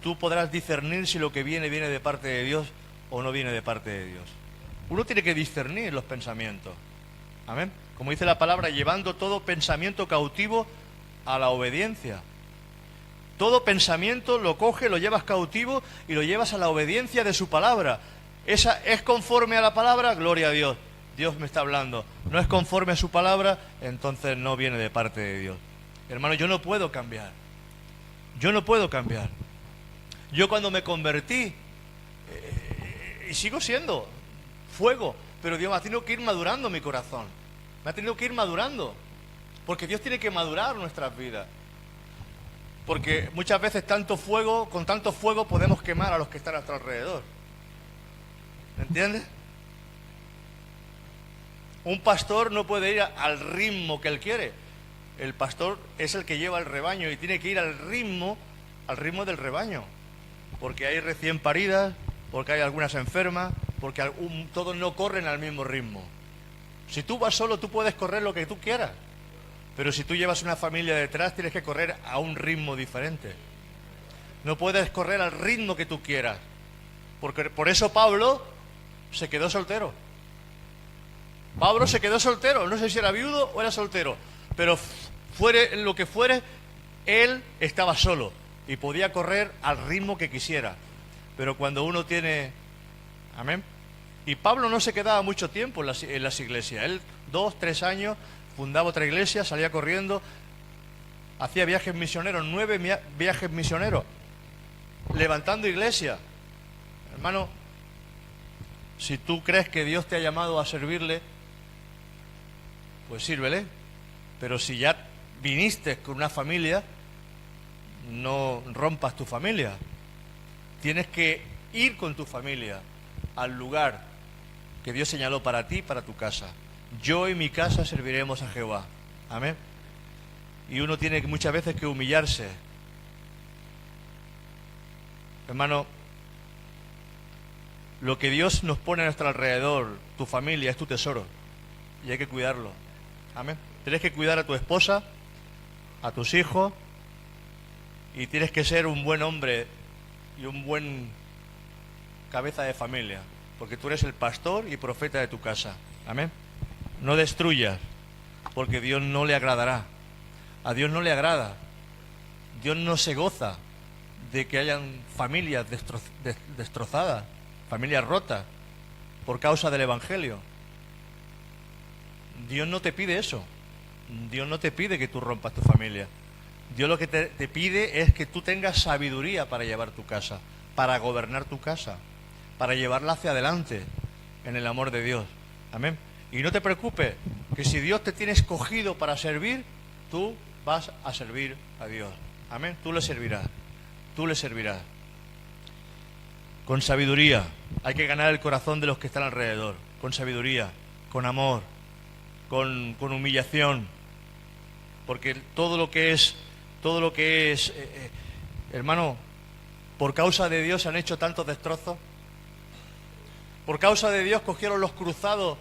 tú podrás discernir si lo que viene de parte de Dios o no viene de parte de Dios. Uno tiene que discernir los pensamientos. Amén. Como dice la palabra, llevando todo pensamiento cautivo a la obediencia. Todo pensamiento lo coge, lo llevas cautivo y lo llevas a la obediencia de su palabra. ¿Esa es conforme a la palabra? Gloria a Dios. Dios me está hablando. No es conforme a su palabra, entonces no viene de parte de Dios. Hermano, yo no puedo cambiar. Yo no puedo cambiar. Yo cuando me convertí, y sigo siendo fuego, pero Dios me ha tenido que ir madurando mi corazón. Me ha tenido que ir madurando. Porque Dios tiene que madurar nuestras vidas. Porque muchas veces con tanto fuego podemos quemar a los que están a nuestro alrededor. ¿Me entiendes? Un pastor no puede ir al ritmo que él quiere. El pastor es el que lleva el rebaño y tiene que ir al ritmo del rebaño. Porque hay recién paridas, porque hay algunas enfermas, porque todos no corren al mismo ritmo. Si tú vas solo, tú puedes correr lo que tú quieras. Pero si tú llevas una familia detrás, tienes que correr a un ritmo diferente. No puedes correr al ritmo que tú quieras. Porque por eso Pablo se quedó soltero. Pablo se quedó soltero. No sé si era viudo o era soltero. Pero fuere lo que fuere, él estaba solo y podía correr al ritmo que quisiera. Pero cuando uno tiene... Amén. Y Pablo no se quedaba mucho tiempo en las iglesias. Él 2, 3 años fundaba otra iglesia, salía corriendo, hacía viajes misioneros, 9 viajes misioneros, levantando iglesias. Hermano, si tú crees que Dios te ha llamado a servirle, pues sírvele. Pero si ya viniste con una familia, no rompas tu familia. Tienes que ir con tu familia al lugar que Dios señaló para ti y para tu casa. Yo y mi casa serviremos a Jehová. Amén. Y uno tiene muchas veces que humillarse. Hermano, lo que Dios nos pone a nuestro alrededor, tu familia, es tu tesoro. Y hay que cuidarlo. Amén. Tienes que cuidar a tu esposa, a tus hijos, y tienes que ser un buen hombre y un buen cabeza de familia, porque tú eres el pastor y profeta de tu casa. Amén. No destruyas, porque Dios no le agradará. A Dios no le agrada. Dios no se goza de que hayan familias destrozadas, familias rotas, por causa del Evangelio. Dios no te pide eso. Dios no te pide que tú rompas tu familia. Dios lo que te pide es que tú tengas sabiduría para llevar tu casa, para gobernar tu casa, para llevarla hacia adelante en el amor de Dios. Amén. Y no te preocupes, que si Dios te tiene escogido para servir, tú vas a servir a Dios. Amén. Tú le servirás. Tú le servirás. Con sabiduría. Hay que ganar el corazón de los que están alrededor. Con sabiduría, con amor, con humillación. Porque todo lo que es, hermano, por causa de Dios se han hecho tantos destrozos. Por causa de Dios cogieron los cruzados,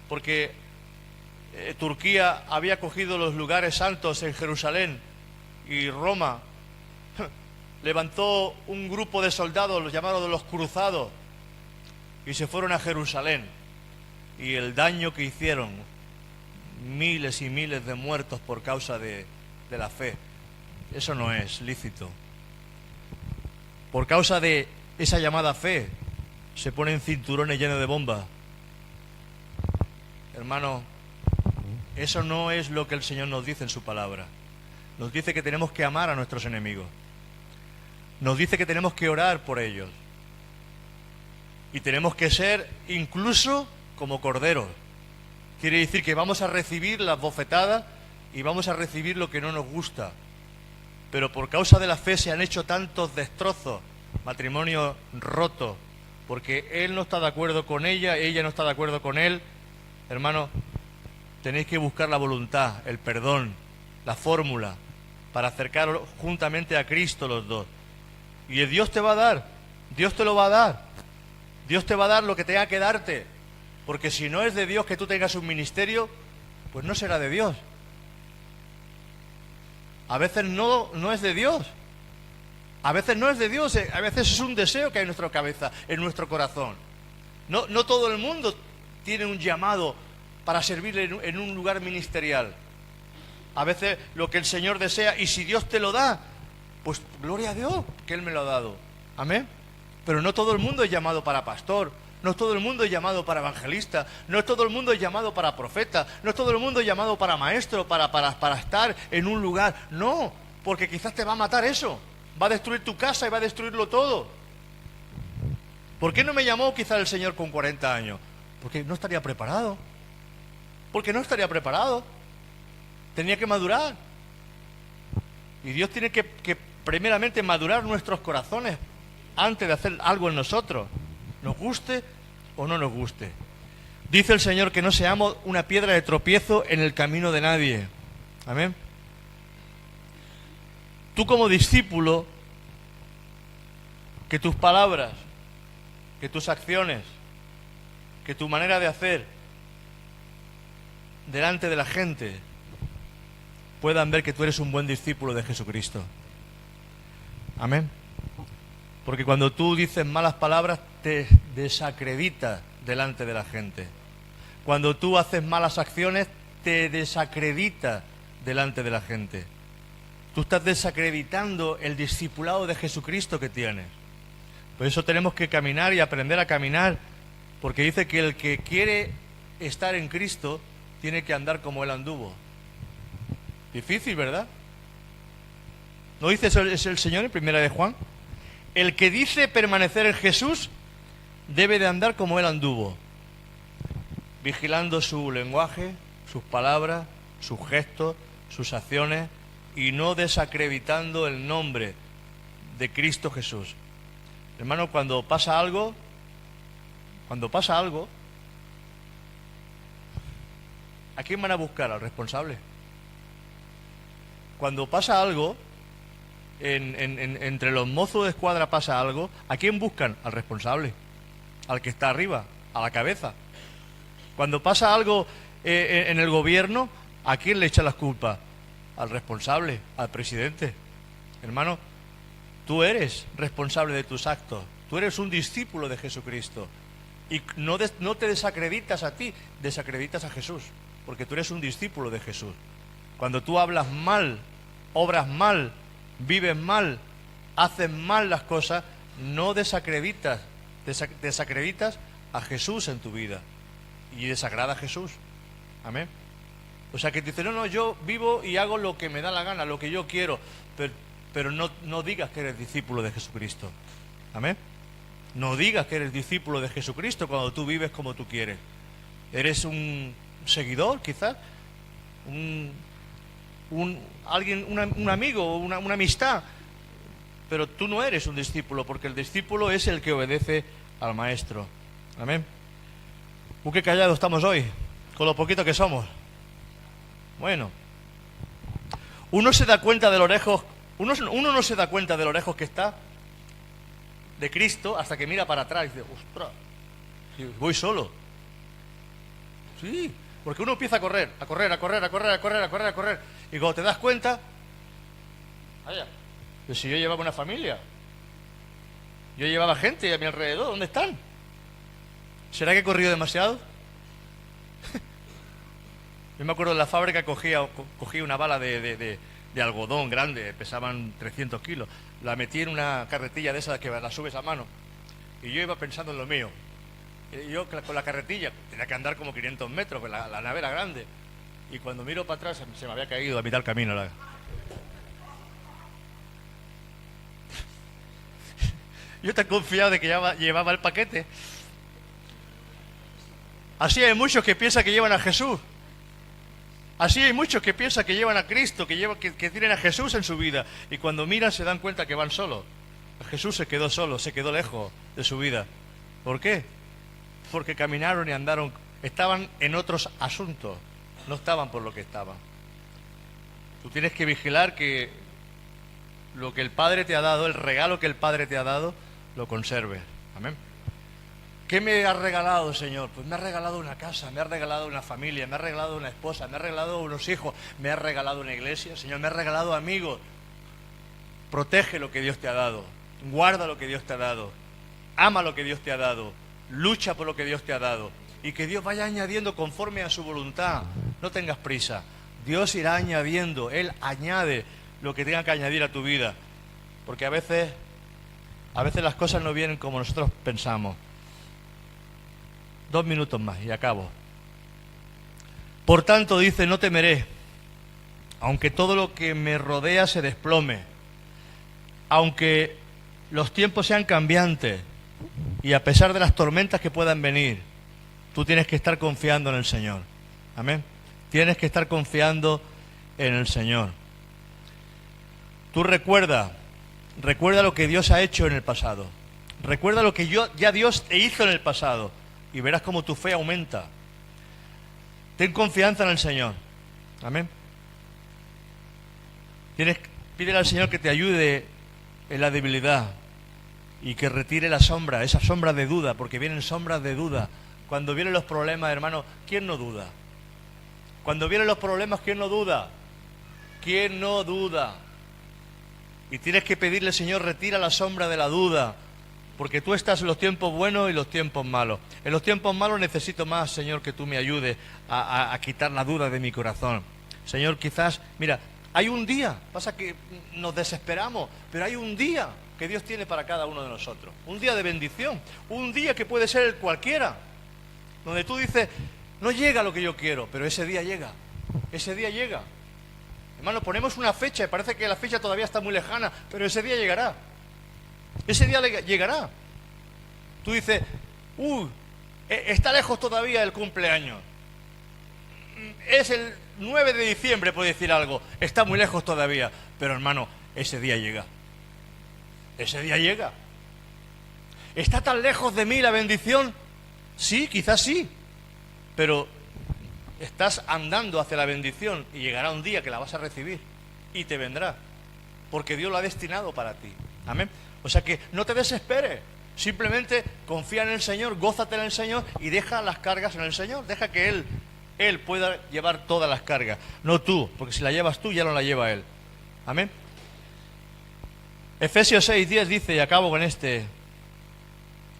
porque Turquía había cogido los lugares santos en Jerusalén, y Roma levantó un grupo de soldados, los llamaron los cruzados, y se fueron a Jerusalén. Y el daño que hicieron, miles y miles de muertos por causa de la fe, eso no es lícito. Por causa de esa llamada fe, se ponen cinturones llenos de bombas. Hermano, eso no es lo que el Señor nos dice en su palabra. Nos dice que tenemos que amar a nuestros enemigos. Nos dice que tenemos que orar por ellos. Y tenemos que ser incluso como corderos. Quiere decir que vamos a recibir las bofetadas y vamos a recibir lo que no nos gusta. Pero por causa de la fe se han hecho tantos destrozos, matrimonios rotos, porque él no está de acuerdo con ella no está de acuerdo con él. Hermano, tenéis que buscar la voluntad, el perdón, la fórmula, para acercaros juntamente a Cristo los dos. Y Dios te va a dar, Dios te lo va a dar. Dios te va a dar lo que tenga que darte. Porque si no es de Dios que tú tengas un ministerio, pues no será de Dios. A veces no es de Dios. A veces no es de Dios, a veces es un deseo que hay en nuestra cabeza, en nuestro corazón. No todo el mundo tiene un llamado para servirle en un lugar ministerial. A veces lo que el Señor desea, y si Dios te lo da, pues gloria a Dios que Él me lo ha dado. Amén. Pero no todo el mundo es llamado para pastor, no todo el mundo es llamado para evangelista, no todo el mundo es llamado para profeta, no todo el mundo es llamado para maestro, para estar en un lugar. No, porque quizás te va a matar eso. Va a destruir tu casa y va a destruirlo todo. ¿Por qué no me llamó quizás el Señor con 40 años? Porque no estaría preparado. Porque no estaría preparado. Tenía que madurar. Y Dios tiene que primeramente madurar nuestros corazones antes de hacer algo en nosotros, nos guste o no nos guste. Dice el Señor que no seamos una piedra de tropiezo en el camino de nadie. Amén. Tú como discípulo, que tus palabras, que tus acciones, que tu manera de hacer delante de la gente puedan ver que tú eres un buen discípulo de Jesucristo. Amén. Porque cuando tú dices malas palabras te desacreditas delante de la gente. Cuando tú haces malas acciones te desacreditas delante de la gente. Tú estás desacreditando el discipulado de Jesucristo que tienes. Por eso tenemos que caminar y aprender a caminar, porque dice que el que quiere estar en Cristo tiene que andar como Él anduvo. Difícil, ¿verdad? ¿No dice eso es el Señor en 1 de Juan? El que dice permanecer en Jesús debe de andar como Él anduvo, vigilando su lenguaje, sus palabras, sus gestos, sus acciones, y no desacreditando el nombre de Cristo Jesús. Hermano, cuando pasa algo, ¿a quién van a buscar? Al responsable. Cuando pasa algo, entre los mozos de escuadra pasa algo, ¿a quién buscan? Al responsable, al que está arriba, a la cabeza. Cuando pasa algo en el gobierno, ¿a quién le echan las culpas? Al responsable, al presidente. Hermano, tú eres responsable de tus actos, tú eres un discípulo de Jesucristo. Y no te desacreditas a ti, desacreditas a Jesús, porque tú eres un discípulo de Jesús. Cuando tú hablas mal, obras mal, vives mal, haces mal las cosas, no desacreditas a Jesús en tu vida y desagrada a Jesús. Amén. O sea que te dice, no, yo vivo y hago lo que me da la gana, lo que yo quiero, pero no digas que eres discípulo de Jesucristo. Amén. No digas que eres discípulo de Jesucristo cuando tú vives como tú quieres. Eres un seguidor, quizás, alguien, un amigo, una amistad, pero tú no eres un discípulo, porque el discípulo es el que obedece al maestro. Amén. Qué callados estamos hoy, con lo poquito que somos. Bueno, uno se da cuenta de lo lejos, uno no se da cuenta de lo lejos que está de Cristo hasta que mira para atrás y dice, ostras, voy solo. Sí, porque uno empieza a correr. Y cuando te das cuenta, vaya, pues si yo llevaba una familia, yo llevaba gente a mi alrededor, ¿dónde están? ¿Será que he corrido demasiado? Yo me acuerdo de la fábrica, cogía una bala de algodón grande, pesaban 300 kilos, la metí en una carretilla de esas que la subes a mano, y yo iba pensando en lo mío. Y yo con la carretilla tenía que andar como 500 metros, pues la nave era grande, y cuando miro para atrás se me había caído a mitad del camino. Yo tan confiado de que llevaba el paquete. Así hay muchos que piensan que llevan a Jesús. Así hay muchos que piensan que llevan a Cristo, que tienen a Jesús en su vida, y cuando miran se dan cuenta que van solos. Jesús se quedó solo, se quedó lejos de su vida. ¿Por qué? Porque caminaron y andaron, estaban en otros asuntos, no estaban por lo que estaban. Tú tienes que vigilar que lo que el Padre te ha dado, el regalo que el Padre te ha dado, lo conserves. Amén. ¿Qué me ha regalado, Señor? Pues me ha regalado una casa, me ha regalado una familia, me ha regalado una esposa, me ha regalado unos hijos, me ha regalado una iglesia, Señor, me ha regalado amigos. Protege lo que Dios te ha dado, guarda lo que Dios te ha dado, ama lo que Dios te ha dado, lucha por lo que Dios te ha dado, y que Dios vaya añadiendo conforme a su voluntad. No tengas prisa, Dios irá añadiendo, Él añade lo que tenga que añadir a tu vida, porque a veces las cosas no vienen como nosotros pensamos. 2 minutos más y acabo. Por tanto, dice, no temeré, aunque todo lo que me rodea se desplome, aunque los tiempos sean cambiantes y a pesar de las tormentas que puedan venir, tú tienes que estar confiando en el Señor. Amén. Tienes que estar confiando en el Señor. Tú recuerda lo que Dios ha hecho en el pasado. Recuerda lo que ya Dios te hizo en el pasado. Y verás cómo tu fe aumenta. Ten confianza en el Señor. Amén. Pídele al Señor que te ayude en la debilidad y que retire la sombra, esa sombra de duda, porque vienen sombras de duda. Cuando vienen los problemas, hermano, ¿quién no duda? Cuando vienen los problemas, ¿quién no duda? ¿Quién no duda? Y tienes que pedirle, Señor, retira la sombra de la duda. Porque tú estás en los tiempos buenos y los tiempos malos. En los tiempos malos necesito más, Señor, que tú me ayudes a quitar la duda de mi corazón. Señor, quizás, mira, hay un día, pasa que nos desesperamos, pero hay un día que Dios tiene para cada uno de nosotros. Un día de bendición, un día que puede ser cualquiera, donde tú dices, no llega lo que yo quiero, pero ese día llega, ese día llega. Hermano, ponemos una fecha y parece que la fecha todavía está muy lejana, pero ese día llegará. Ese día llegará. Tú dices, está lejos todavía el cumpleaños. Es el 9 de diciembre, puede decir algo. Está muy lejos todavía. Pero hermano, ese día llega. Ese día llega. ¿Está tan lejos de mí la bendición? Sí, quizás sí, pero estás andando hacia la bendición y llegará un día que la vas a recibir y te vendrá, porque Dios lo ha destinado para ti. Amén. O sea que no te desesperes, simplemente confía en el Señor, gózate en el Señor y deja las cargas en el Señor. Deja que Él pueda llevar todas las cargas, no tú, porque si la llevas tú ya no la lleva Él. Amén. Efesios 6:10 dice, y acabo con este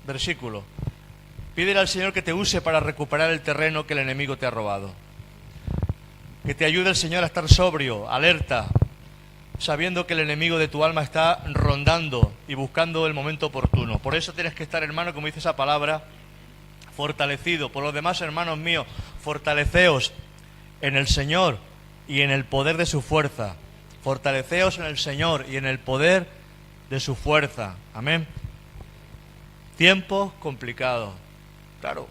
versículo: pídele al Señor que te use para recuperar el terreno que el enemigo te ha robado. Que te ayude el Señor a estar sobrio, alerta, sabiendo que el enemigo de tu alma está rondando y buscando el momento oportuno. Por eso tienes que estar, hermano, como dice esa palabra, fortalecido. Por los demás, hermanos míos, fortaleceos en el Señor y en el poder de su fuerza. Fortaleceos en el Señor y en el poder de su fuerza. Amén. Tiempos complicados. Claro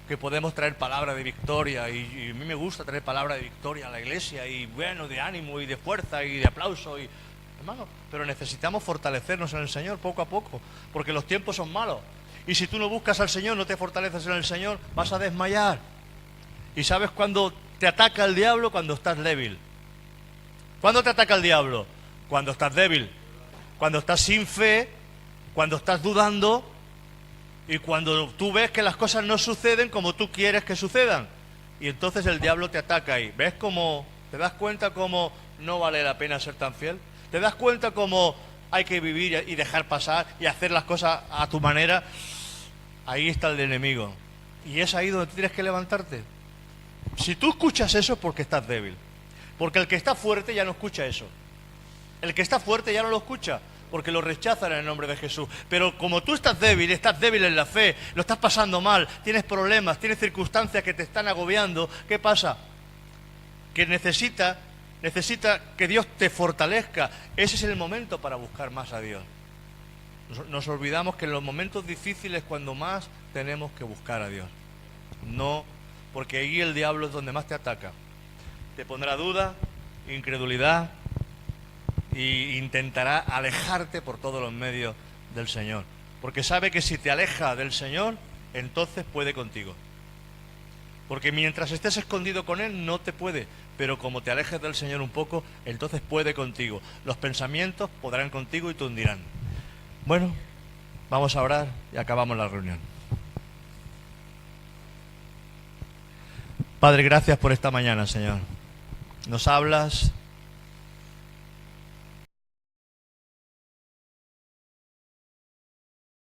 que podemos traer palabra de victoria y a mí me gusta traer palabra de victoria a la iglesia y bueno, de ánimo y de fuerza y de aplauso y hermano, pero necesitamos fortalecernos en el Señor poco a poco, porque los tiempos son malos y si tú no buscas al Señor, no te fortaleces en el Señor, vas a desmayar. ¿Y sabes cuándo te ataca el diablo? Cuando estás débil. ¿Cuándo te ataca el diablo? Cuando estás débil, cuando estás sin fe, cuando estás dudando y cuando tú ves que las cosas no suceden como tú quieres que sucedan. Y entonces el diablo te ataca ahí. ¿Ves cómo? ¿Te das cuenta cómo no vale la pena ser tan fiel? ¿Te das cuenta cómo hay que vivir y dejar pasar y hacer las cosas a tu manera? Ahí está el enemigo. Y es ahí donde tienes que levantarte. Si tú escuchas eso es porque estás débil. Porque el que está fuerte ya no escucha eso. El que está fuerte ya no lo escucha, porque lo rechazan en el nombre de Jesús. Pero como tú estás débil en la fe, lo estás pasando mal, tienes problemas, tienes circunstancias que te están agobiando, ¿qué pasa? Que necesita que Dios te fortalezca. Ese es el momento para buscar más a Dios. Nos olvidamos que en los momentos difíciles es cuando más tenemos que buscar a Dios. No, porque ahí el diablo es donde más te ataca. Te pondrá duda, incredulidad, y intentará alejarte por todos los medios del Señor, porque sabe que si te aleja del Señor, entonces puede contigo, porque mientras estés escondido con Él no te puede, pero como te alejes del Señor un poco, entonces puede contigo. Los pensamientos podrán contigo y te hundirán. Bueno, vamos a orar y acabamos la reunión. Padre, gracias por esta mañana, Señor. Nos hablas